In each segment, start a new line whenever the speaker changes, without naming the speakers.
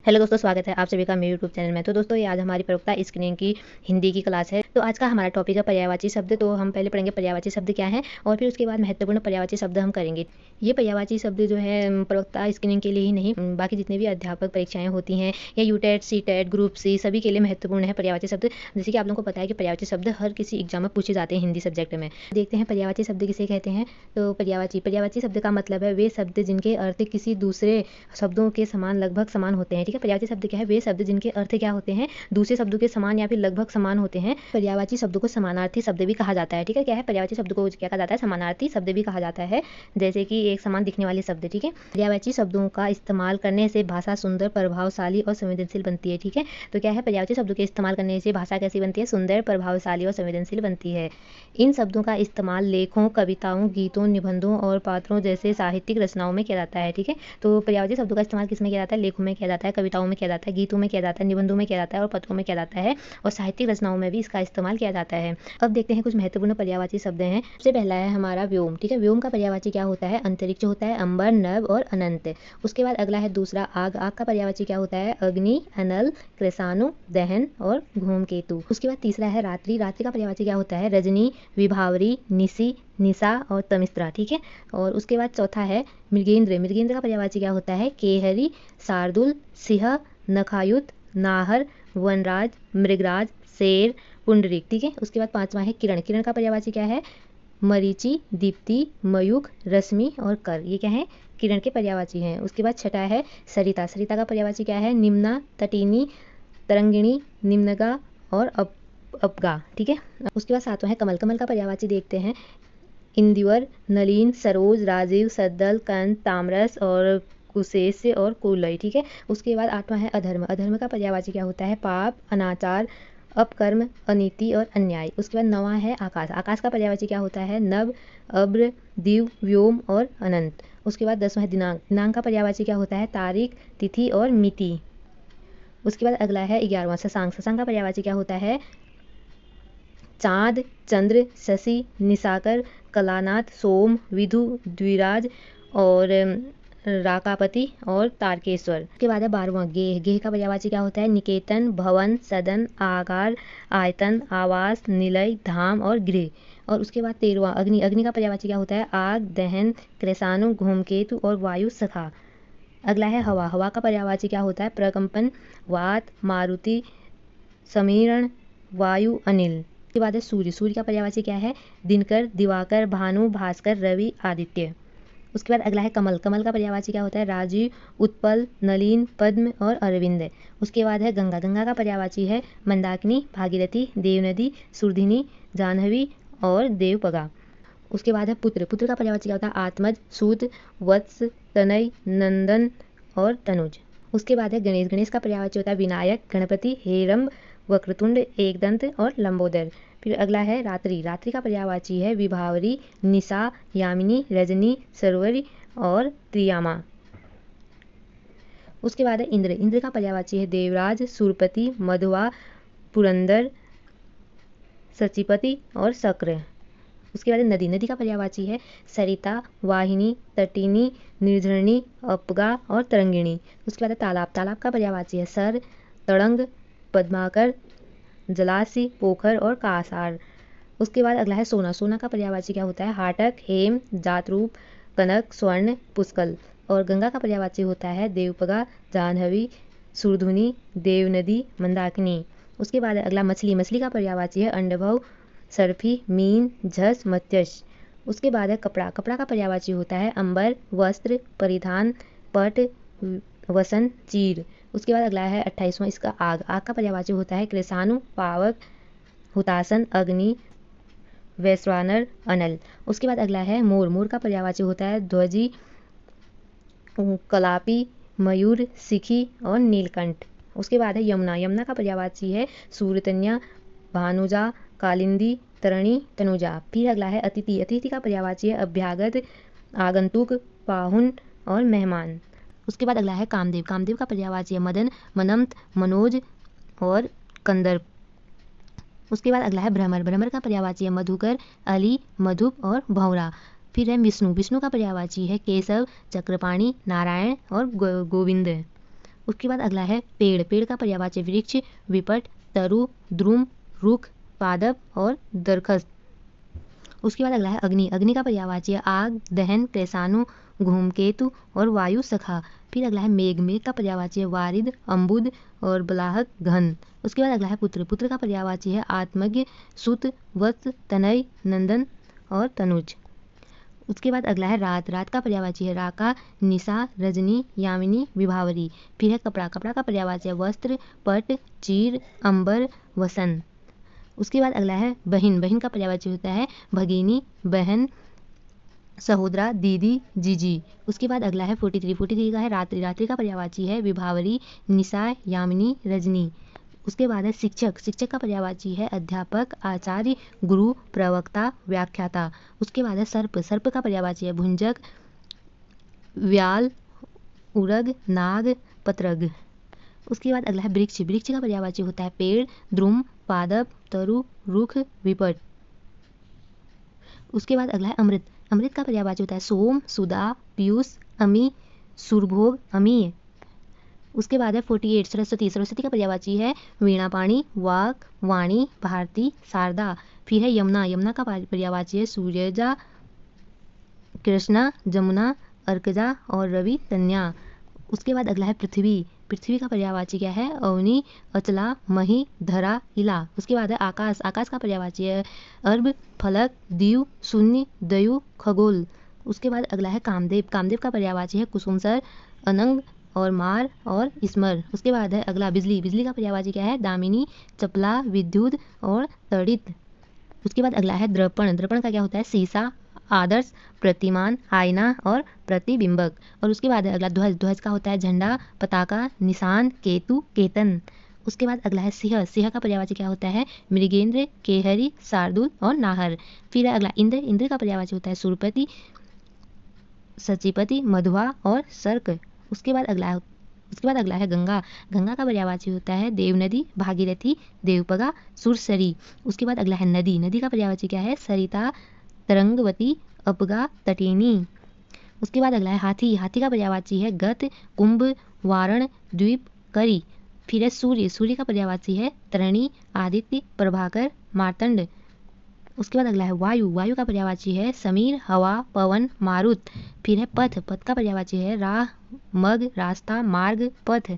Hello दोस्तों, स्वागत है आप सभी का मेरे यूट्यूब चैनल में। तो दोस्तों, ये आज हमारी प्रवक्ता स्क्रीनिंग की हिंदी की क्लास है। तो आज का हमारा टॉपिक है पर्यायवाची शब्द। तो हम पहले पढ़ेंगे पर्यायवाची शब्द क्या है और फिर उसके बाद महत्वपूर्ण पर्यायवाची शब्द हम करेंगे। ये पर्यायवाची शब्द जो है प्रवक्ता स्क्रीनिंग के लिए ही नहीं, बाकी जितने भी अध्यापक परीक्षाएं होती हैं या यूटेट, सीटेट, ग्रुप सी, सभी के लिए महत्वपूर्ण है पर्यायवाची शब्द। जैसे कि आप लोगों को पता है कि पर्यायवाची शब्द हर किसी एग्जाम में पूछे जाते हैं हिंदी सब्जेक्ट में। देखते हैं पर्यायवाची शब्द किसे कहते हैं। तो पर्यायवाची शब्द का मतलब है वे शब्द जिनके अर्थ किसी दूसरे शब्दों के समान लगभग समान होते हैं। ठीक है, पर्यायवाची शब्द क्या है? वे शब्द जिनके अर्थ क्या होते हैं, दूसरे शब्दों के समान या फिर लगभग समान होते हैं। पर्यायवाची शब्द को समानार्थी शब्द भी कहा जाता है। ठीक है, क्या है? पर्यायवाची शब्द को क्या कहा जाता है? समानार्थी शब्द भी कहा जाता है, जैसे कि एक समान दिखने वाले शब्द। ठीक है, पर्यायवाची शब्दों का इस्तेमाल करने से भाषा सुंदर, प्रभावशाली और संवेदनशील बनती है। ठीक है, तो क्या है? पर्यायवाची शब्दों के इस्तेमाल करने से भाषा कैसी बनती है? सुंदर, प्रभावशाली और संवेदनशील बनती है। इन शब्दों का इस्तेमाल लेखों, कविताओं, गीतों, निबंधों और पात्रों जैसे साहित्यिक रचनाओं में किया जाता है। ठीक है, तो पर्यायवाची शब्दों का इस्तेमाल किस में किया जाता है? लेखों में किया जाता है, कविताओं में किया जाता है, गीतों में किया जाता है, निबंधों में किया जाता है और पत्रों में किया जाता है, और साहित्यिक रचनाओं में भी इसका इस्तेमाल किया जाता है। अब देखते हैं कुछ महत्वपूर्ण पर्यायवाची शब्द हैं। सबसे पहला है हमारा व्योम। ठीक है, व्योम का पर्यायवाची क्या होता है? अंतरिक्ष होता है, अंबर, नभ और अनंत। उसके बाद अगला है दूसरा आग। आग का पर्यायवाची क्या होता है? अग्नि, अनल, कृषाणु, दहन और धूमकेतु। उसके बाद तीसरा है रात्रि। रात्रि का पर्यायवाची क्या होता है? रजनी, विभावरी, निशि, निशा और तमिस्त्रा। ठीक है, और उसके बाद चौथा है मृगेंद्र। मृगेंद्र का पर्यायवाची क्या होता है? केहरी, शार्दुल, सिंह, नखायुत, नाहर, वनराज, मृगराज, शेर, पुंडरीक। ठीक है, उसके बाद पांचवा है किरण। किरण का पर्यायवाची क्या है? मरीचि, दीप्ति, मयूख, रश्मि और कर। ये क्या है? किरण के पर्यायवाची हैं। उसके बाद छठा है सरिता। सरिता का पर्यायवाची क्या है? निम्ना, तटीनी, तरंगिणी, निम्नगा और अपगा। ठीक है, उसके बाद सातवां है कमल। कमल का पर्यायवाची देखते हैं। इंदिवर, नलिन, सरोज, राजीव, सद्दल, कंद, तामरस और कुशेष और कुलई। ठीक है, उसके बाद आठवां है अधर्म। अधर्म का पर्यायवाची क्या होता है? पाप, अनाचार, अपकर्म, अनीति और अन्याय। उसके बाद नौवां है आकाश। आकाश का पर्यायवाची क्या होता है? नभ, अब्र, दिव, व्योम और अनंत। उसके बाद 10वां है दिनांक। दिनांक का पर्यायवाची क्या होता है? तारीख, तिथि और मिति। उसके बाद अगला है 11वां शशांक। शशांक का पर्यायवाची क्या होता है? चाँद, चंद्र, शशि, निशाकर, कलानाथ, सोम, विधु, द्विराज और राकापति और तारकेश्वर। उसके बाद है 12वां गेह। गेह का पर्यायवाची क्या होता है? निकेतन, भवन, सदन, आगार, आयतन, आवास, निलय, धाम और गृह। और उसके बाद 13वां अग्नि। अग्नि का पर्यायवाची क्या होता है? आग, दहन, कृषाणु, धूमकेतु और वायु सखा। अगला है हवा। हवा का पर्यायवाची क्या होता है? प्रकंपन, वात, मारुति, समीरण, वायु, अनिल। उसके बाद है सूर्य। सूर्य का पर्यायवाची क्या है? दिनकर, दिवाकर, भानु, भास्कर, रवि, आदित्य। उसके बाद अगला है कमल। कमल का पर्यायवाची क्या होता है? राजीव, उत्पल, नलिन, पद्म और अरविंद। उसके बाद है गंगा। गंगा का पर्यायवाची है मंदाकिनी, भागीरथी, देवनदी, सुरधिनी, जाह्नवी और देवपगा। उसके बाद है पुत्र। पुत्र का पर्यायवाची क्या होता है? आत्मज, सूत, वत्स, तनय, नंदन और तनुज। उसके बाद है गणेश। गणेश का पर्यायवाची होता है विनायक, गणपति, हेरम्ब, वक्रतुंड, एकदंत और लंबोदर। फिर अगला है रात्रि। रात्रि का पर्यायवाची है विभावरी, निशा, यामिनी, रजनी, सरोवरी और त्रियामा। उसके बाद है इंद्र। इंद्र का पर्यायवाची है देवराज, सुरपति, मधुआ, पुरंदर, सचिपति और शक्र। उसके बाद नदी। नदी का पर्यायवाची है सरिता, वाहिनी, तटिनी, निर्झरणी, अपगा और तरंगिणी। उसके बाद तालाब। तालाब का पर्यायवाची है सर, तड़ंग, पद्माकर, जलाशय, पोखर और कासार। उसके बाद अगला है सोना। सोना का पर्यायवाची क्या होता है? हाटक, हेम, जातरूप, कनक, स्वर्ण, पुष्कल। और गंगा का पर्यायवाची होता है देवपगा, जाह्नवी, सुरधुनी, देवनदी, मंदाकिनी। उसके बाद अगला मछली। मछली का पर्यायवाची है अंडभव, सर्फी, मीन, झस, मत्स्य। उसके बाद है कपड़ा। कपड़ा का पर्यायवाची होता है अंबर, वस्त्र, परिधान, पट, वसन, चीर। उसके बाद अगला है 28वां इसका आग। आग का पर्यायवाची होता है कृषाणु, पावक, हुतासन, अग्नि, वैश्वानर, अनल। उसके बाद अगला है मोर। मोर का पर्यायवाची होता है ध्वजी, कलापी, मयूर, सिखी और नीलकंठ। उसके बाद है यमुना। यमुना का पर्यायवाची है सूरतन्या, भानुजा, कालिंदी, तरणी, तनुजा। फिर अगला है अतिथि। अतिथि का पर्यायवाची है अभ्यागत, आगंतुक, पाहुन और मेहमान। उसके बाद अगला है कामदेव। कामदेव का पर्यायवाची है मदन, मनमत, मनोज और कंदर्प। उसके बाद अगला है भ्रमर। भ्रमर का पर्यायवाची है मधुकर, अली, मधुप और भौरा। फिर है विष्णु। विष्णु का पर्यायवाची है केशव, चक्रपाणी, नारायण और गोविंद। उसके बाद अगला है पेड़। पेड़ का पर्यायवाची वृक्ष, विपट, तरु, द्रुम, रुख, पादप और दरखस्त। उसके बाद अगला है अग्नि। अग्नि का पर्यायवाची है आग, दहन, क्लेशाणु, धूमकेतु और वायु सखा। फिर अगला है मेघ। मेघ का पर्यायवाची है वारिद, अम्बुद और बलाहक, घन। उसके बाद अगला है पुत्र। पुत्र का पर्यायवाची है आत्मज्ञ, सुत, वत्स, तनय, नंदन और तनुज। उसके बाद अगला है रात। रात का पर्यायवाची है राका, निशा, रजनी, यामिनी, विभावरी। फिर है कपड़ा। कपड़ा का पर्यायवाची है वस्त्र, पट, चीर, अंबर, वसन। उसके बाद अगला है बहिन। बहिन का पर्यायवाची होता है भगिनी, बहन, सहोदरा, दीदी, जीजी। उसके बाद अगला है 43। 43 का है रात्रि। रात्रि का पर्यायवाची है विभावरी, निशा, यामिनी, रजनी। उसके बाद है शिक्षक। शिक्षक का पर्यायवाची है अध्यापक, आचार्य, गुरु, प्रवक्ता, व्याख्याता। उसके बाद है सर्प। सर्प का पर्यायवाची है भुंजक, व्याल, उरग, नाग, पत्रग। उसके बाद अगला है वृक्ष। वृक्ष का पर्यायवाची होता है पेड़, द्रुम, पादप, तरु, रुख, विपट। उसके बाद अगला है अमृत। अमृत का पर्यायवाची होता है सोम, सुदा, पीयूष, अमी, सुरभोग, अमीय। उसके बाद है 48 सरस्वती। सरस्वती का पर्यायवाची है वीणापाणी, वाक, वाणी, भारती, शारदा। फिर है यमुना। यमुना का पर्यायवाची है सूर्यजा, कृष्णा, जमुना, अर्कजा और रवि, तन्या। उसके बाद अगला है पृथ्वी। पृथ्वी का पर्यायवाची क्या है अवनी, अचला, मही, धरा, इला। उसके बाद है आकाश। आकाश का पर्यायवाची है अर्ब, फलक, दीव, शून्य, दयु, खगोल। उसके बाद अगला है कामदेव। कामदेव का पर्यायवाची है कुसुमसर, अनंग और मार और स्मर। उसके बाद है अगला बिजली। बिजली का पर्यायवाची क्या है दामिनी, चपला, विद्युत और तड़ित। उसके बाद अगला है दर्पण। दर्पण का क्या होता है शीशा, आदर्श, प्रतिमान, आईना और प्रतिबिंबक। और उसके बाद अगला ध्वज। ध्वज का होता है झंडा, पताका, निशान, केतु, केतन। उसके बाद अगला है सिंह। सिंह का पर्यायवाची क्या होता है मृगेंद्र, केहरी, शार्दूल और नाहर। फिर है अगला इंद्र। इंद्र का पर्यायवाची होता है सुरपति, सचिपति, मधुआ और सर्क। उसके बाद अगला है गंगा। गंगा का पर्यायवाची होता है देवनदी, भागीरथी, देवपगा, सुरसरी। उसके बाद अगला है नदी। नदी का पर्यायवाची क्या है सरिता, तरंगवती, अपगा, तटिनी। उसके बाद अगला है हाथी। हाथी का पर्यायवाची है गत, कुंभ, वारण, द्वीप, करी। फिर है सूर्य। सूर्य का पर्यायवाची है तरणी, आदित्य, प्रभाकर, मार्तंड। उसके बाद अगला है वायु। वायु का पर्यायवाची है समीर, हवा, पवन, मारुत। फिर है पथ। पथ का पर्यायवाची है राह, मग, रास्ता, मार्ग, पथ।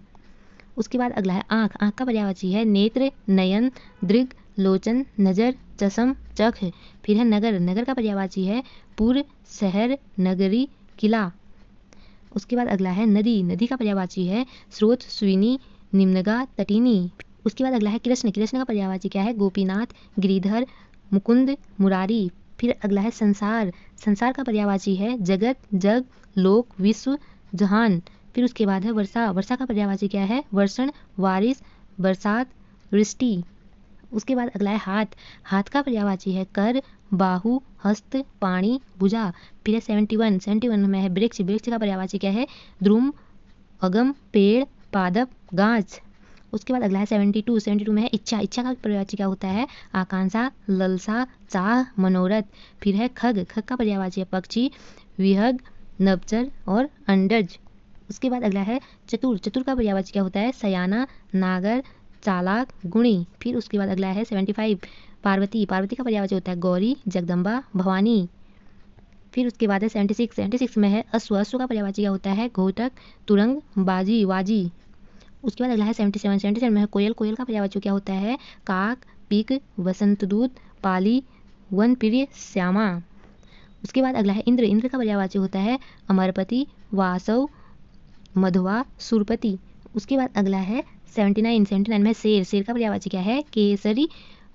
उसके बाद अगला है आँख। आँख का पर्यायवाची है नेत्र, नयन, दृग, लोचन, नजर, चषम, चख। फिर है नगर। नगर का पर्यायवाची है पुर, शहर, नगरी, किला। उसके बाद अगला है नदी। नदी का पर्यायवाची है स्रोत, स्विनी, निम्नगा, तटिनी। उसके बाद अगला है कृष्ण। कृष्ण का पर्यायवाची क्या है गोपीनाथ, गिरिधर, मुकुंद, मुरारी। फिर अगला है संसार। संसार का पर्यायवाची है जगत, जग, लोक, विश्व, जहान। फिर उसके बाद है वर्षा। वर्षा का पर्यायवाची क्या है वर्षण, बारिश, बरसात, वृष्टि। उसके बाद अगला है हाथ। हाथ का पर्यायवाची है कर, बाहु, हस्त, पाणी, भुजा। फिर है 71 में है वृक्ष। वृक्ष का पर्यायवाची क्या है द्रुम, अगम, पेड़, पादप, गाछ। उसके बाद अगला है 72 में है इच्छा। इच्छा का पर्यायवाची क्या होता है आकांक्षा, ललसा, चाह, मनोरथ। फिर है खग। खग का पर्यायवाची है पक्षी, विहग, नवचर और अंडज। उसके बाद अगला है चतुर। चतुर का पर्यायवाची क्या होता है सयाना, नागर, चालाक, गुणी। फिर उसके बाद अगला है 75 पार्वती। पार्वती का पर्यायवाची होता है गौरी, जगदम्बा, भवानी। फिर उसके बाद है 76 में है अश्व। अश्व का पर्यायवाची क्या होता है घोटक, तुरंग, बाजी, वाजी। उसके बाद अगला है 77 में है कोयल। कोयल का पर्यायवाची क्या होता है काक, पिक, वसंतदूत, पाली, वनप्रिय, श्यामा। उसके बाद अगला है इंद्र। इंद्र का पर्यायवाची होता है अमरपति, वासव, मधुआ, सुरपति। उसके बाद अगला है 79 में शेर। शेर का पर्यायवाची क्या है केसरी,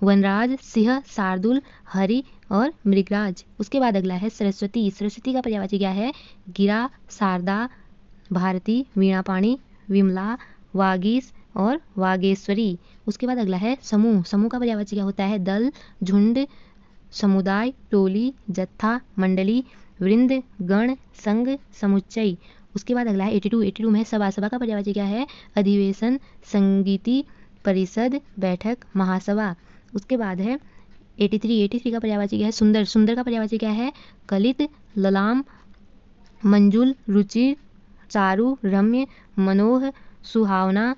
वनराज, सिंह, शार्दुल, हरि और मृगराज। उसके बाद अगला है सरस्वती। सरस्वती का पर्यायवाची क्या है गिरा, शारदा, भारती, वीणापाणी, विमला, वागीश और वागेश्वरी। उसके बाद अगला है समूह। समूह का पर्यायवाची क्या होता है दल, झुंड, समुदाय, टोली, जत्था, मंडली, वृंद, गण, संघ, समुच्चय। उसके बाद अगला है 82 में सभा। सभा का पर्यायवाची क्या है अधिवेशन, संगीति, परिषद, बैठक, महासभा। उसके बाद है 83 का पर्यायवाची क्या है सुंदर। सुंदर का पर्यायवाची क्या है कलित, ललाम, मंजुल, रुचि, चारु, रम्य, मनोह, सुहावना,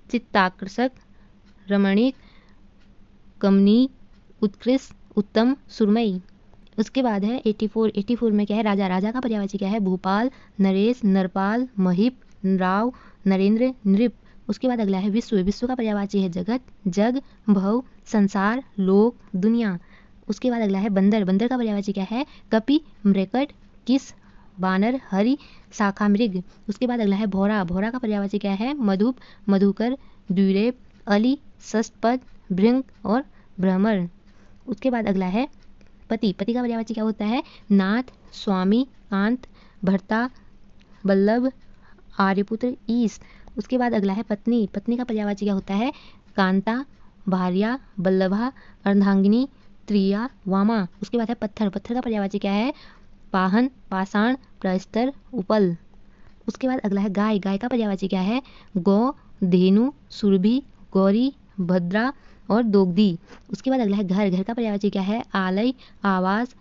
चित्ताकर्षक, रमणीक, कमनीय, उत्कृष्ट, उत्तम, सुरमई। उसके बाद है 84 में क्या है, राजा। राजा का पर्यायवाची क्या है, भूपाल, नरेश, नरपाल, महीप, राव, नरेंद्र, नृप। उसके बाद अगला है विश्व। विश्व का पर्यायवाची है जगत, जग, भव, संसार, लोक, दुनिया। उसके बाद अगला है बंदर। बंदर का पर्यायवाची क्या है, कपि, मृकट, किस, बानर, हरि, शाखा, मृग। उसके बाद अगला है भौरा। भौरा का पर्यायवाची क्या है, मधुप, मधुकर, द्विरेफ, अली, षष्ठपद, भृंग और भ्रमर। उसके बाद अगला है पति। पति का पर्यायवाची क्या होता है, नाथ, स्वामी, कांत, भर्ता, वल्लभ, आर्यपुत्र, ईश। उसके बाद अगला है पत्नी। पत्नी का पर्यायवाची क्या होता है, कांता, भार्या, वल्लभा, अर्धांगिनी, त्रिया, वामा। उसके बाद है पत्थर। पत्थर का पर्यायवाची क्या है, पाहन, पाषाण, प्रस्तर, उपल। उसके बाद अगला है गाय। गाय का पर्यायवाची क्या है, गौ, धेनु, सुरभि, गौरी, भद्रा और दोग्धी। उसके बाद अगला है घर। घर का पर्यायवाची क्या है, आलय, आवास,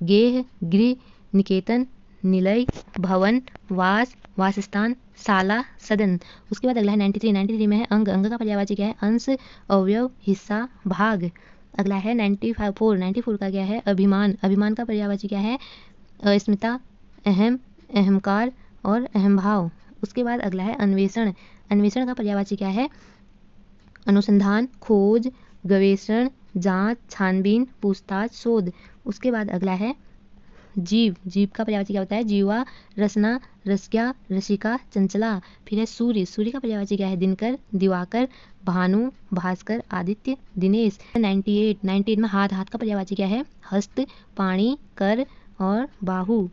गेह, गृह, निकेतन, निलय, भवन, वास, वासस्थान, शाला, सदन। उसके बाद अगला है 93। 93 में है अंग। अंग का पर्यायवाची क्या है, अंश, अवयव, हिस्सा, भाग। अगला है 94। 94 का क्या है, अभिमान। अभिमान का पर्यायवाची क्या है, अस्मिता, अहम, अहंकार और अहंभाव। उसके बाद अगला है अन्वेषण। अन्वेषण का पर्यायवाची क्या है, अनुसंधान, खोज, गवेषण, जांच, छानबीन, पूछताछ, शोध। उसके बाद अगला है जीव। जीव का पर्यायवाची क्या होता है, जीवा, रसना, रसिका, रसिका, चंचला। फिर है सूर्य। सूर्य का पर्यायवाची क्या है, दिनकर, दिवाकर, भानु, भास्कर, आदित्य, दिनेश। 98। 98 में हाथ। हाथ का पर्यायवाची क्या है, हस्त, पाणी, कर और बाहु।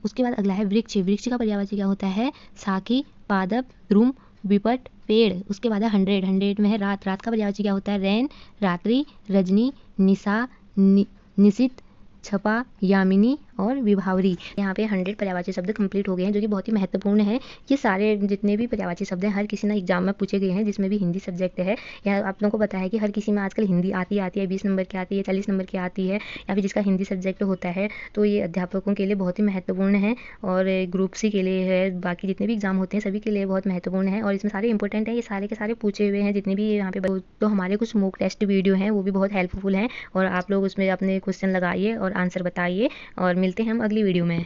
उसके बाद अगला है वृक्ष। वृक्ष का पर्यायवाची क्या होता है, साखी, पादप, द्रुम, विपट, पेड़। उसके बाद है 100। 100 में है रात। रात का पर्यायवाची क्या होता है, रैन, रात्रि, रजनी, निशा, निशित, छपा, यामिनी और विभावरी। यहाँ पे 100 पर्यायवाची शब्द कंप्लीट हो गए हैं, जो कि बहुत ही महत्वपूर्ण है। ये सारे जितने भी पर्यायवाची शब्द हैं हर किसी ना एग्जाम में पूछे गए हैं, जिसमें भी हिंदी सब्जेक्ट है। या आप लोगों को पता है कि हर किसी में आजकल हिंदी आती है, 20 नंबर की आती है, 40 नंबर की आती है, या फिर जिसका हिंदी सब्जेक्ट होता है। तो ये अध्यापकों के लिए बहुत ही महत्वपूर्ण है, और ग्रुप सी के लिए है, बाकी जितने भी एग्जाम होते हैं सभी के लिए बहुत महत्वपूर्ण है, और इसमें सारे इंपॉर्टेंट है। ये सारे के सारे पूछे हुए हैं जितने भी यहाँ पे। तो हमारे कुछ मॉक टेस्ट वीडियो हैं, वो भी बहुत हेल्पफुल हैं, और आप लोग उसमें अपने क्वेश्चन लगाइए और आंसर बताइए, और मिलते हैं हम अगली वीडियो में।